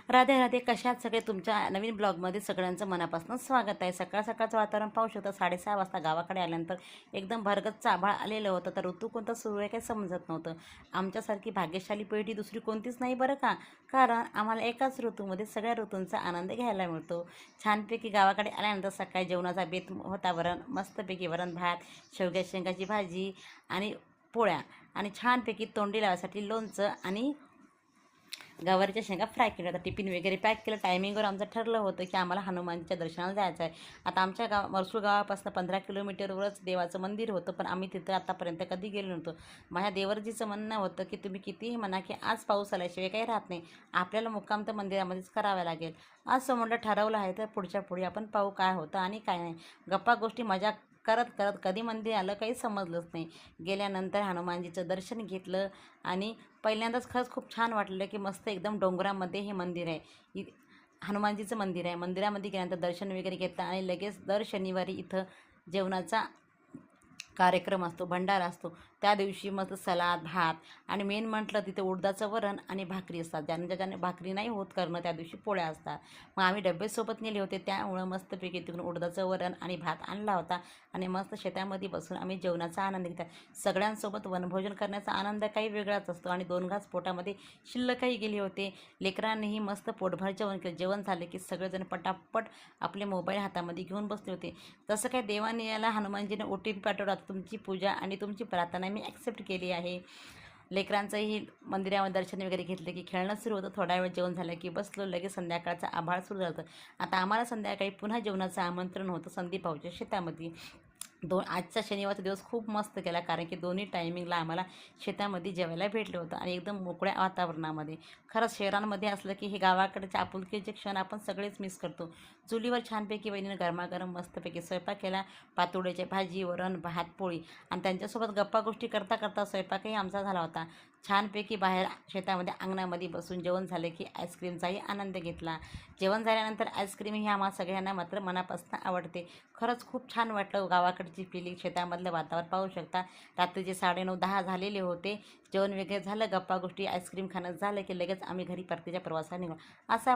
राधे राधे, कशात सगळे तुमच्या नवीन ब्लॉगमध्ये सगळ्यांचं मनापासून स्वागत आहे. सकाळ सकाळचं वातावरण पाहू शकतो. 6:30 वाजता गावाकडे आल्यानंतर एकदम भरगच्च आभाळ आलेलं होतं. तर ऋतू कोणता सुरू आहे काही समजत नव्हतं. आमच्यासारखी भाग्यशाली पिढी दुसरी कोणतीच नाही बरं का, कारण आम्हाला एकाच ऋतूमध्ये सगळ्या ऋतूंचा आनंद घ्यायला मिळतो. छानपैकी गावाकडे आल्यानंतर सकाळी जेवणाचा बेत होता. मस्तपैकी वरण भात, शेवग्याच्या शेंगाची भाजी आणि पोळ्या आणि छानपैकी तोंडी लावायसाठी लोणचं आणि गवारीच्या शेंगा फ्राय केल्या. आता टिफिन वगैरे पॅक केलं. टायमिंगवर आमचं ठरलं होतं की आम्हाला हनुमानच्या दर्शनाला जायचं आहे. आता आमच्या मरसूळ गावापासून 15 किलोमीटरवरच देवाचं मंदिर होतं, पण आम्ही तिथं आतापर्यंत कधी गेलो नव्हतो. माझ्या देवरजीचं म्हणणं होतं की तुम्ही कितीही म्हणा की आज पाऊस आल्याशिवाय काही राहत नाही, आपल्याला मुक्काम तर मंदिरामध्येच करावा लागेल. असं म्हणलं ठरवलं आहे, तर पुढच्या पुढे आपण पाहू काय होतं आणि काय नाही. गप्पा गोष्टी मजा करत करत कधी मंदिर आलं काही समजलंच नाही. गेल्यानंतर हनुमानजीचं दर्शन घेतलं आणि पहिल्यांदाच खरंच खूप छान वाटलं की मस्त एकदम डोंगरामध्ये हे मंदिर आहे. हनुमानजीचं मंदिर आहे. मंदिरामध्ये गेल्यानंतर दर्शन वगैरे घेतलं आणि लगेच दर शनिवारी इथं जेवणाचा कार्यक्रम असतो, भंडारा असतो. त्या दिवशी मस्त सलाद, भात आणि मेन म्हटलं तिथे उडदाचं वरण आणि भाकरी असतात. ज्याने भाकरी नाही होत करणं त्या दिवशी पोळ्या असतात. मग आम्ही डब्बेसोबत नेले होते, त्यामुळं मस्तपैकी तिकडून उडदाचं वरण आणि भात आणला होता आणि मस्त शेतामध्ये बसून आम्ही जेवणाचा आनंद घेतला. सगळ्यांसोबत वनभोजन करण्याचा आनंद काही वेगळाच असतो आणि 2 घास पोटामध्ये शिल्लकही गेले होते. लेकरांनीही मस्त पोटभर जेवण केलं. जेवण झाले की सगळेजण पटापट आपले मोबाईल हातामध्ये घेऊन बसले होते. तसं काय देवाने याला हनुमानजीने OTP पाठवला. तुमची पूजा आणि तुमची प्रार्थना मी ॲक्सेप्ट केली आहे. लेकरांचंही मंदिरामध्ये दर्शन वगैरे घेतलं की खेळणं सुरू होतं. थोडा वेळ जेवण झालं की बसलो. लगेच संध्याकाळचा आभाळ सुरू झालं. आता आम्हाला संध्याकाळी पुन्हा जेवणाचं आमंत्रण होतं संदीप भाऊच्या शेतामध्ये. आजचा शनिवारचा दिवस खूप मस्त गेला, कारण की दोन्ही टायमिंगला आम्हाला शेतामध्ये जेवायला भेटलं होतं आणि एकदम मोकळ्या वातावरणामध्ये. खरंच शहरांमध्ये असलं की हे गावाकडचे आपुलकीचे क्षण आपण सगळेच मिस करतो. चुलीवर छानपैकी वहिनीनं गरमागरम मस्तपैकी स्वयंपाक केला. पातोड्याची भाजी, वरण, भात, पोळी आणि त्यांच्यासोबत गप्पा गोष्टी करता करता स्वयंपाकही आमचा झाला होता. छानपैकी बाहेर शेतामध्ये अंगणामध्ये बसून जेवण झालं की आईस्क्रीमचाही आनंद घेतला. जेवण झाल्यानंतर आईस्क्रीम ही आम्हा सगळ्यांना मात्र मनापासून आवडते. खरंच खूप छान वाटलं. गावाकडची फिलिंग, शेतामधलं वातावरण पाहू शकता. रात्रीचे 9:30-10 झालेले होते. जेवण वगैरे झालं, गप्पा गोष्टी, आईस्क्रीम खाणं झालं की लगेच आम्ही घरी परतीच्या प्रवासाला निघालो. असा